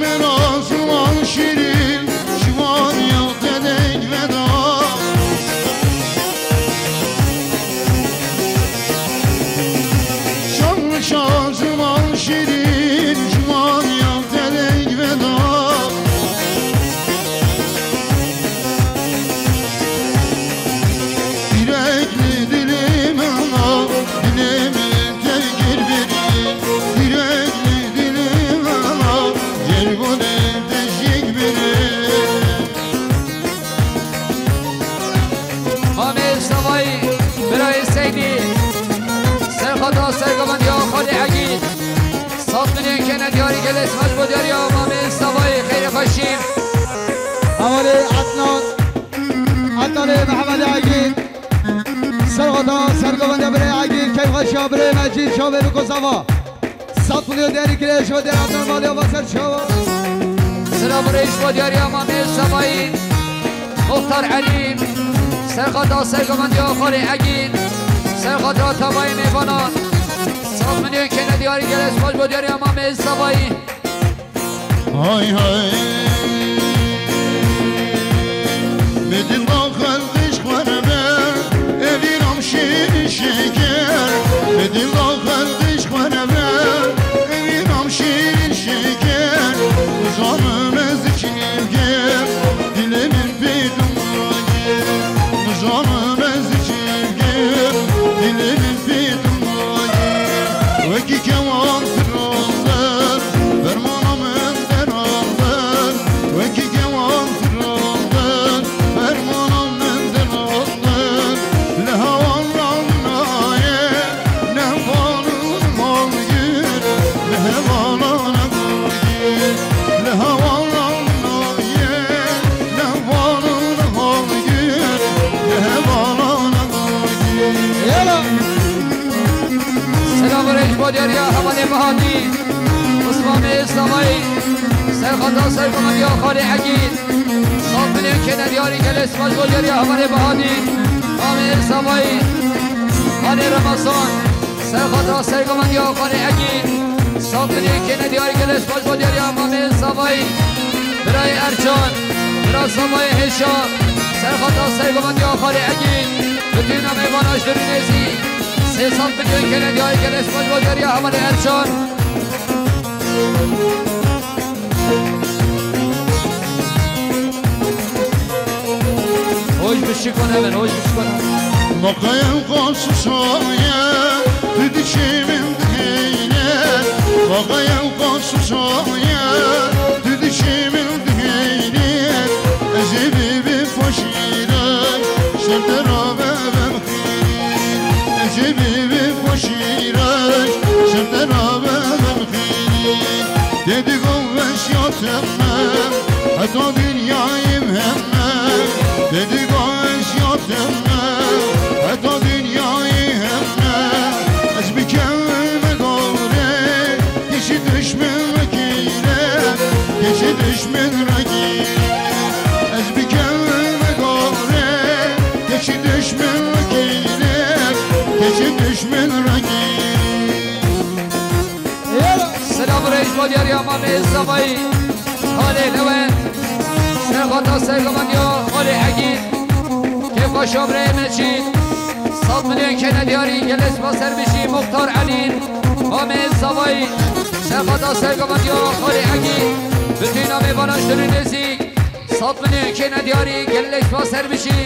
چشم رازمان شیرین جوان یا دنگ ودا چشم رازمان شیرین جوان یا دنگ ودا Yürekli dilim ana dilimi tegir biri Yürekli dilim ana Cergone teşik biri Hamid Savai برای سیدی سرخطا سرگمان یا خالی عگید صد میلیون که ندیاری گل اسمش بود یا حامد سوای خیر خوشیم حوالی عدنان محمد عگید سرخطا سرگمان برای عگید کیف خوشی برای مجید شاوه بکو سوا 100 میلیون دیاری گل شما در عدنان مالی و بسر شما سلام ریش بود یا حامد سوای مختار علیم سرخطا سرگمان یا خالی عگید سرخطا تابای میبانان 100 میلیون که ندیاری گل اسمش بود یا حامد سوای Hay hay Bedin bakar dışklarına Evinam şirin şeker Bedin bakar dışklarına Evinam şirin şeker Uzanım ezikilger Dilimin fidumragi Uzanım ezikilger Dilimin fidumragi Veki keman fırıldır Fermanam Veki keman fırıldır Fermanam menden aldır Ne havanlan naye Ne havanın al gül Ne havanana kul gül Ne havanlan naye Ne havanın al gül Ne havanana kul gül Yala سلام ریش بود یا حوالی بهادی عثمان اسلامی سرخطا سرگمان یا خالی عگید 100 میلیون که ندیاری گل اسمش بود یا حوالی بهادی حامد اسلامی خالی رمضان سرخطا سرگمان یا خالی عگید 100 میلیون که ندیاری گل اسمش بود یا حامد اسلامی برای ارجان برای سامای هشام سرخطا سرگمان یا خالی عگید بتون همه باناش درینیزی 300 میلیون که ندیاری گل اسمش بود یا حوالی ارجان hoş bir şey konu hemen hoş bir şey konu Bakayım konsusaya Düdüşümün düğüne Bakayım konsusaya Düdüşümün düğüne Ezibi bir foşire Şerdera bebem khiri Ezibi bir foşire Şerdera bebem khiri Dedik o veşyatemmem Hatta dünyayım hemmem Dedik o veşyatemmem Hatta dünyayı hemmem Ez bir kelime gavre Geçi düşmün rakire Geçi düşmün rakire Ez bir kelime gavre Geçi düşmün rakire Geçi düşmün rakire سلام ریش بود یا حامد سوای خالی لوند سرخطا سرگمان یا خالی عگید که خوشم ری مچید 100 میلیون که ندیاری گل اسما سر بشی مختار علیم حامد سوای سرخطا سرگمان یا خالی عگید بتوینا میباناش داری نزیک 100 میلیون که ندیاری گل اسما سر بشی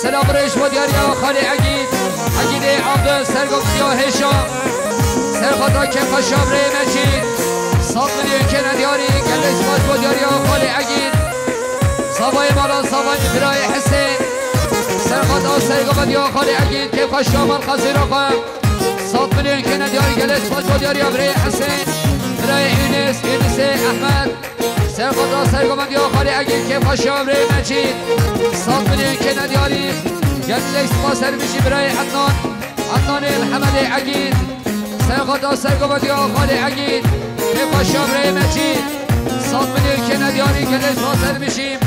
سلام ریش بود یا خالی عگید عگید عبد سرگمان یا هشام سرخطا که خوشم ری مچید 100 میلیون که ندیاری گل اسما بود یا خالی عگید سوای مالا سوای برای حسین سرخطا سرگمان یا خالی عگید که خوشم القصیر خواهم 100 میلیون که ندیاری گل اسما بود یا برای حسین برای اینس احمد سرخطا سرگمان یا خالی عگید که خوشم ری مچید 100 میلیون که ندیاری گل اسما سر بشی برای عدنان الحمد عگید سرخطا سرگمان یا خالی عگید که خوشم ری مچید 100 میلیون که ندیاری گل اسما سر بشیم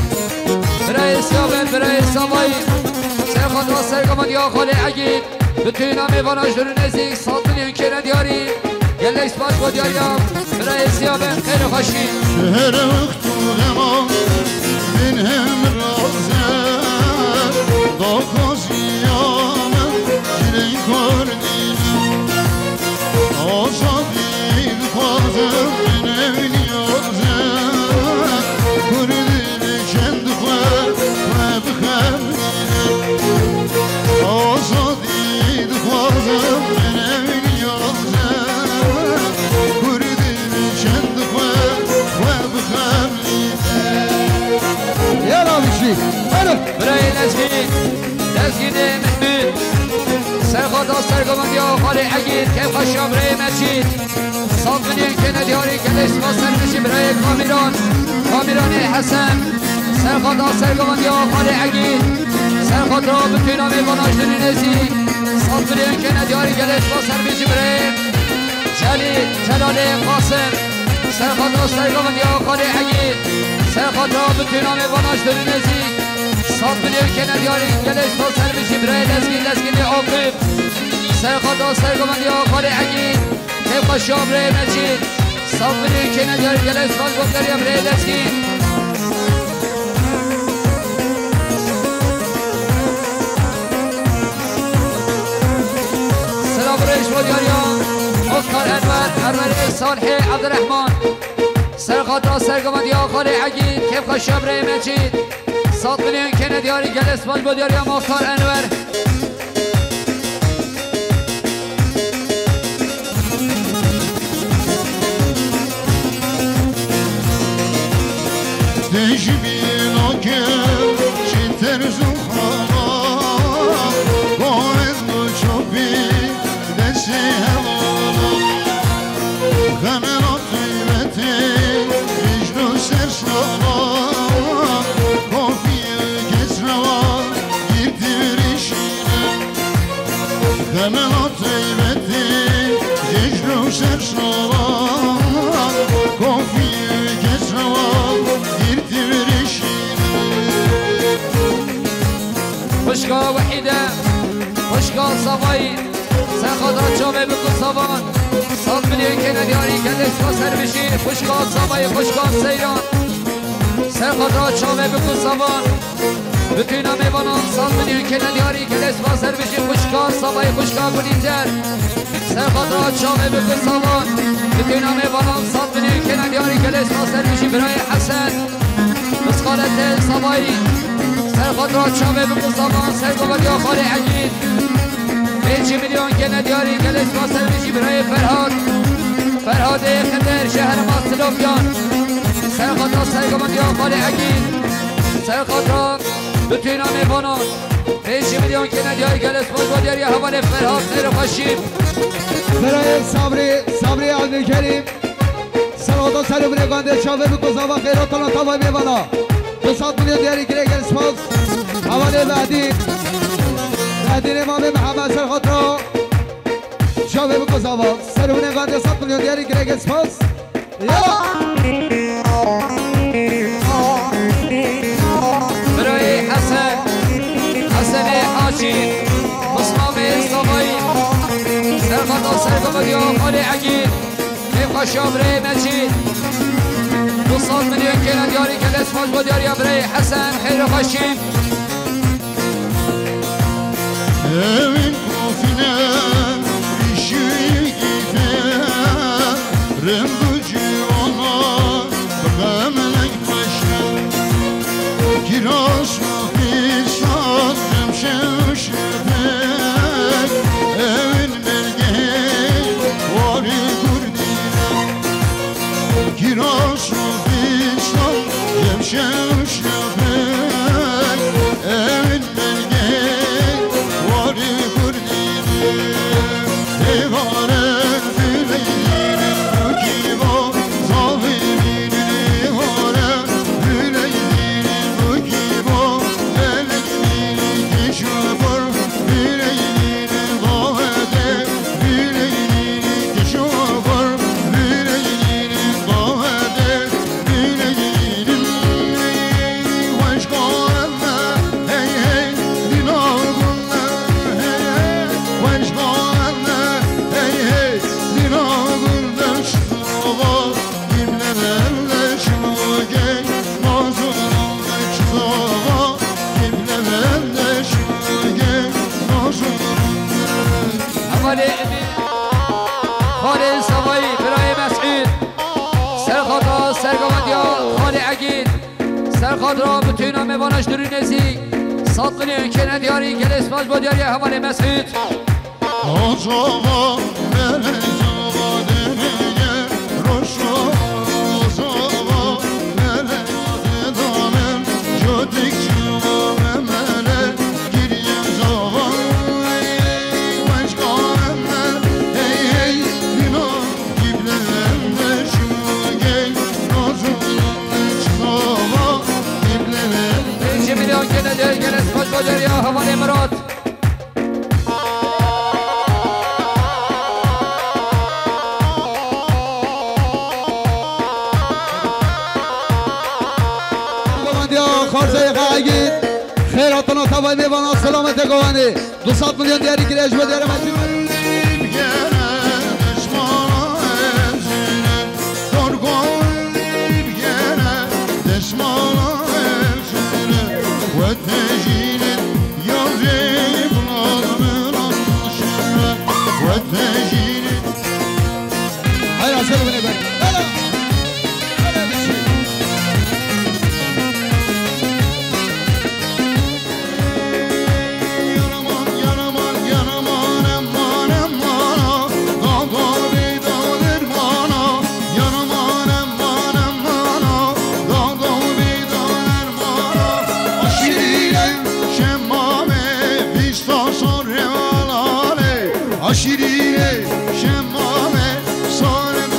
برای سیابن برای سامایی سرخطا سرگمان یا خالی عگید بتوینا میواناش در نزدیک 100 میلیون که ندیاری گل اثبات بود یاریم برای سیابن خیر خوشی شهر اختونما من هم رازم با کازیانم جلی کردیم آزادی خوازم من نیازم کردیم چند خواه و بخمینم آزادی خوازم من نیازم کردیم چند خواه و بخمینم یالا میشی برای نزگین محمود سرخواه سرگمان یا خالی عگیر که خوشا برای مچید صاف منین که ندیاری که دست سر بشی برای کامیران حسن سرخواه سرگمان یا خالی عگیر سرخواه را بکنام باناش دنی نزی صاف منین که ندیاری که دست سر بشی برای جلال قاسم سرخواه سرگمان یا خالی عگیر سرخواه را بکنام باناش دنی نزی صاف منین که ندیاری که دست سر بشی برای لزگین عاقب سرخواه سرگمان یا خالی عگیر که خوشا برای مچید صاف منین که ندیاری که دست سر برای لزگین بريش ودياريان مختار انور صالح عبد الرحمن سرقاطا سرقمان ديا خالي عقيد كيف خشاب ري مجيد صوت مليون كنا دياري جلس مال ودياريان مختار انور تجبين وكل شتر زخرا قوز وشوفي دسي هوانا غمن طيبتي يجنو سرسانا كوفي كسروا يترشينا غمن طيبتي يجنو سرسانا كوفي كسروا خشكا وحيدة خشكا صفاي سرخاطرات شامي بكل صفان صاد مليون كنا دياري كدس وسر بشي خشكا صفاي خشكا سيران سرخاطرات شامي بكل صفان بكينا ميبانان صاد مليون كنا دياري كدس وسر بشي خشكا صفاي خشكا بلينجر سرخاطرات شامي بكل صفان بكينا ميبانان صاد مليون كنا دياري كدس وسر بشي براي حسن مسقالة صفاي سرخاطرات شامي بكل صفان سرقوبت يا خالي عقيد 5 مليون كنا دياري جلس واسر بشي براي فرهاد خندر شهر ماسلوفيان سرخاطرات سرقوبت يا خالي عقيد سرخاطرات بتوينا ميبانان 5 مليون كنا دياري جلس واسر دياري حوالي فرهاد خير خشيب براي صبري عبد الكريم سرخاطرات سرقوبت يا شامي بكل صفان خيرات الله طبعا ميبانان 200 مليون دياري كريجل سباز حوالي بعدين امام محمد سرخاطرا شابه بكوزاوا سرونه قاعد 100 مليون دياري كريجل سباز يلا براي حسن حاشي مصطفى صباي سرخاطرا سرقوبت يا خالي عقيد كيف خشاب ري مجيد 200 مليون كنا دياري كلاس ماج ودياري براي حسن خير خشيم evin kofine işi gider remducu ona bemelek başa kiraz fisat remşeş pek evin belge vari kurdina kiraz fisat remşeş pek evin belge سرخاد را بتوینا میبانش دوری نزی 100 میلیون که ندیاری گلس باز با دیاری حوالی مسعود آزاوا ملزاوا دنیه روشو آزاوا ملزاوا دامن جدیک شما ممله گیریم زاوا وشکارم من ای ای بینا گیبلم بشوگی نازونم چخاوا گیبلم 5 میلیون که ندیاری گلس باز با دیاری حوالی مراد خیراتنا توای میوانا سلامت گوانی 200 میلیون دیاری گریش و دیاری مجید شیرینه شمامه سالم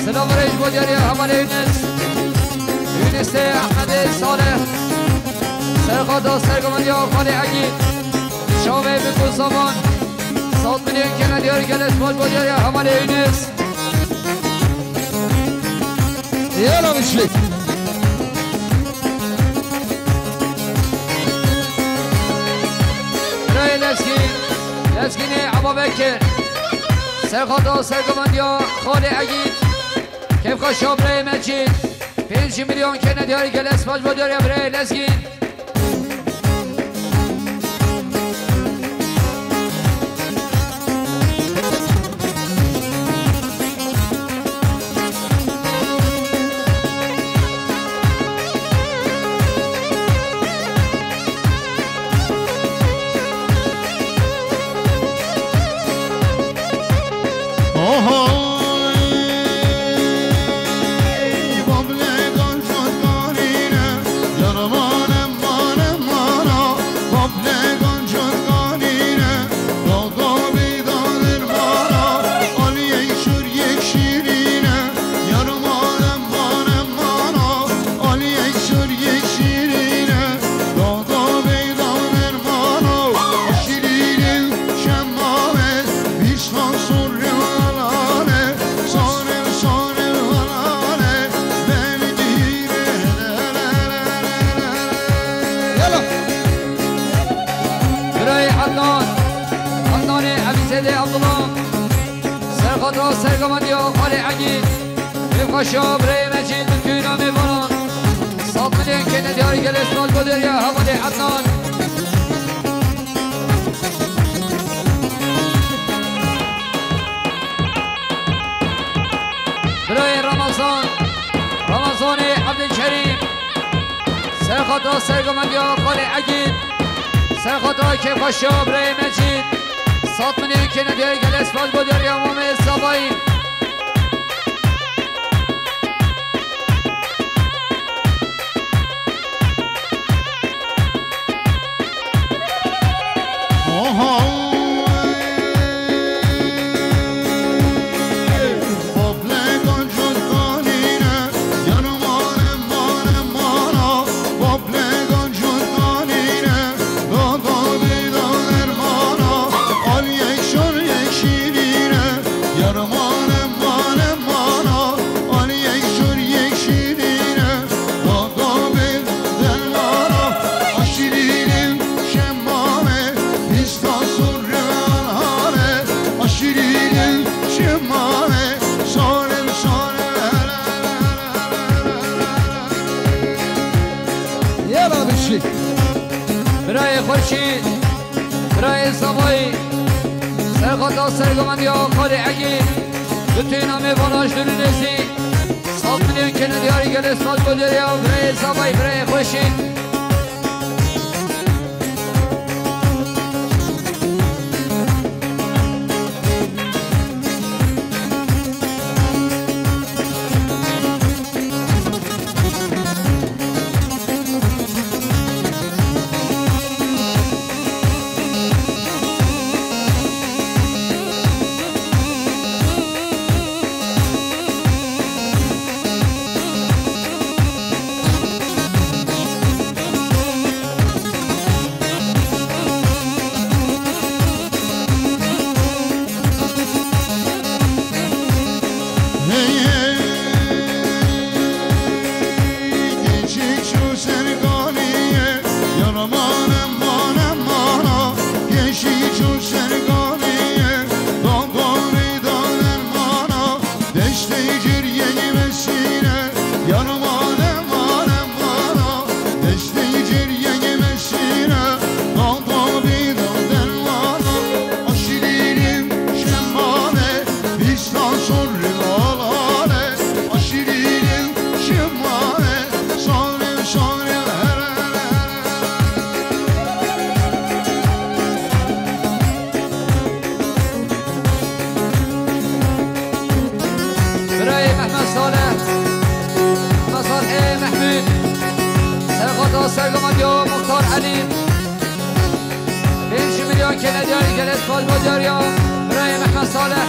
سلام رئیس بودیاری حوالی یونس احمد صالح سرخادا سرگمانی خالی عقید شامه بکن زمان 100 میلیون که ندیاری گلس باز بودیاری حوالی یونس یالا بشلی لسکینی عبا بکر سرخادا سرگمانی خالی عقید کیف خواه شابره مجید 5 میلیون که ندیاری گلس باز بودیاری برای لسکین سرخاطر سرگمانی خالی عقید کیف شابره مجید بکوینا میبانان 100 میلیون که ندیاری گلس باز بودیاری حوالی عدنان برای رمضان عبدالکریم سرخاطر سرگمانی خالی عقید سرخاطر کیف شابره مجید 100 میلیون که ندیاری گلس باز بودیاری امام زبایی برای خورشید برای زبایی سرخاطر سرخطا سرگمندی ها خالی عگی بتوی نامه باناش دلونیزی 100 میلیون کنه دیاری گل اسمال بودری ها برای زبای برای خوشی سرگمندی ها مختار علی 5 میلیون کنه دیاری گل اسمال بودری ها برای محمد صالح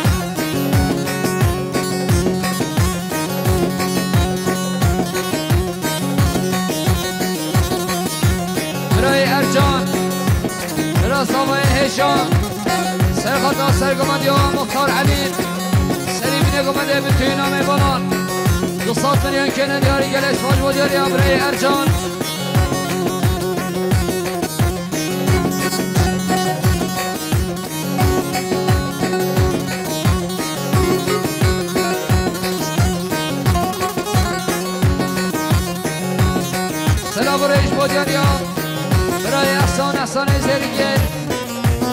برای ارجان برای سامای هشام سرخطا سرگمندی ها مختار علی سری بینه گمنده بتوی نامه بانان 200 میلیون کنه دیاری گل اسمال بودری ها برای ارجان برایش بودیاری ها برای احسان زیرگل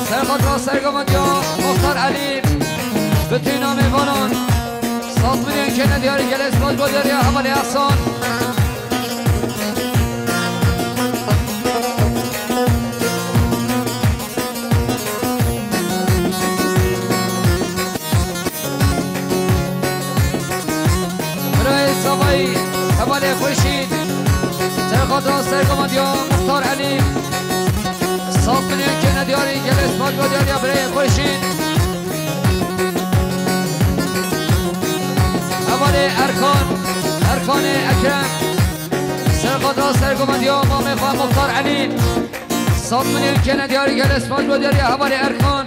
سرخطا سرگمندی ها مختار علی بتوی نامه بانان 100 میلیون کنه دیاری گل اسمال بودیاری ها حوالی احسان برای سوایی حوالی خوشید سرخطا سرگمندی ها مختار علی 100 میلیون کنه دیاری گل اسمال بودیاری ها برای خوشید حوالی ارکان اکرم سرخطا سرگمندی ها امام خان مختار علی 100 میلیون کنه دیاری گل اسمال بودیاری ها حوالی ارکان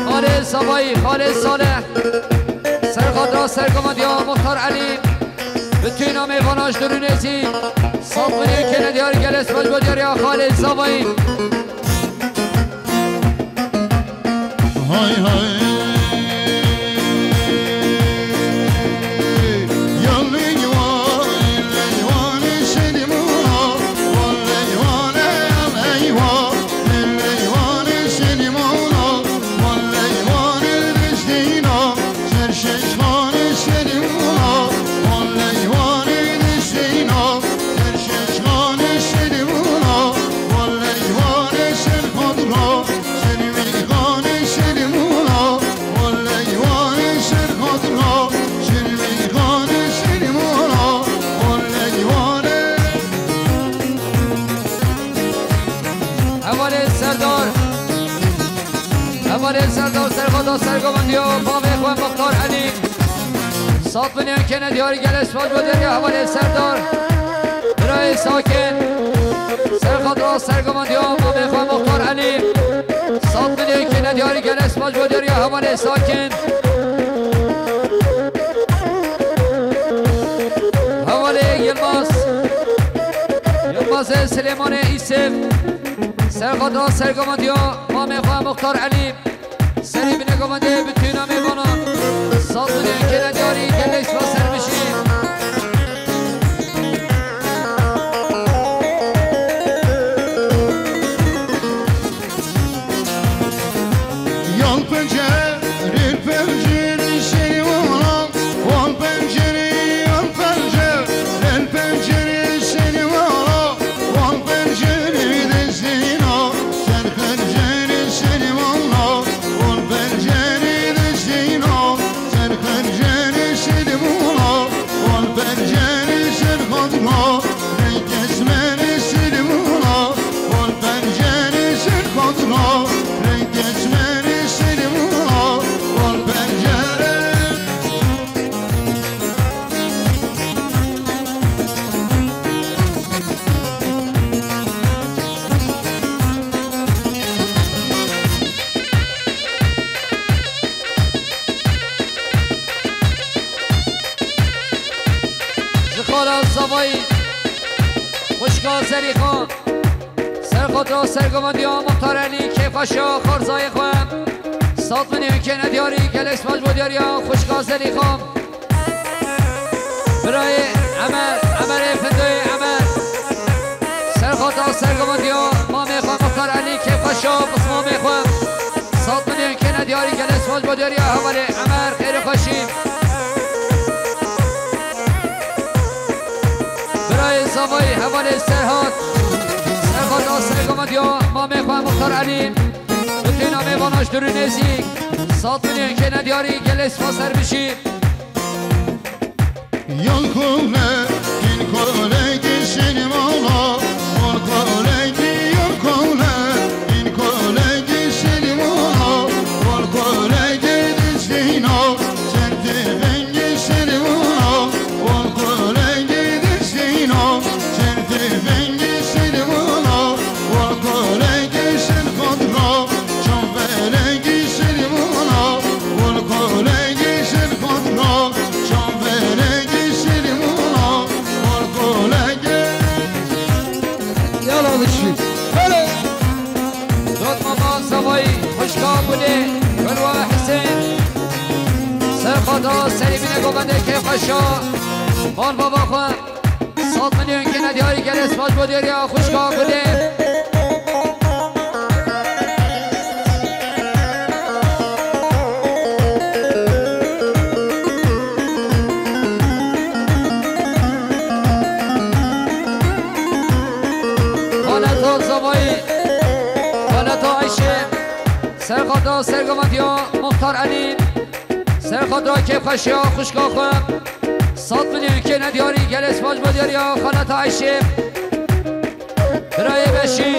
خالد صبایی خالد صالح سرخطا سرگمندی ها مختار علی بتوی نامه باناش درونیزی 100 میلیون کنه دیاری گل اسمال بودیاری ها خالد صبایی های های سردار سرخطا سرگمندی ها بابه خواه مختار علی 100 میلیون کنه دیاری گل اسمال بودیاری ها حوالی سردار برای ساکن سرخطا سرگمندی ها بابه خواه مختار علی 100 میلیون کنه دیاری گل اسمال بودیاری ها حوالی ساکن حوالی یلماز سلیمان ایسف سرخطا سرگمندی ها بابه خواه مختار علی سری بینه گمانده بتوی نامه بانان 100 میلیون کنه دیاری گلش با سر بشی زوایی خوشگاه زری خان سرخود را سرگماندی ها مختار علی کیفاشا خارزای خوام 100 میلیون که ندیاری گلکس ماج بودیاری ها خوشگاه زری خان برای عمر فندوی عمر سرخود را سرگماندی ها ما میخوام مختار علی کیفاشا بس ما میخوام 100 میلیون که ندیاری گلکس ماج بودیاری ها حوالی عمر خیر خوشیم برای زوایی حوالی سرحاد سرخود را سرگماندی ها ما میخوام مختار علی بطی نامه باناش درو نزیک 100 میلیون که ندیاری گلکس ما سر بشیم Yol kule, in kule gişin mola, yol kule yol kule, in kule gişin mola, yol kule gidişin o, senti ben gişin mola, yol kule gidişin o, senti ben gişin mola, yol kule gişin kodro, çok böyle gişin mola, yol kule gişin kodro, çok böyle یالا بشی بله زود ماما زوایی خوشگاه بوده گلوه حسین سرخودا سری بینه گوبنده که خوشا مال بابا خواه 100 میلیون که ندیاری گلس باز بودیر یا خوشگاه بوده سرخودا سرگماندی ها مختار علی سرخودا که خوشی ها خوشگاه خواه 100 میلیون که ندیاری گلس باز بودیاری ها خالت عیشه برای بشی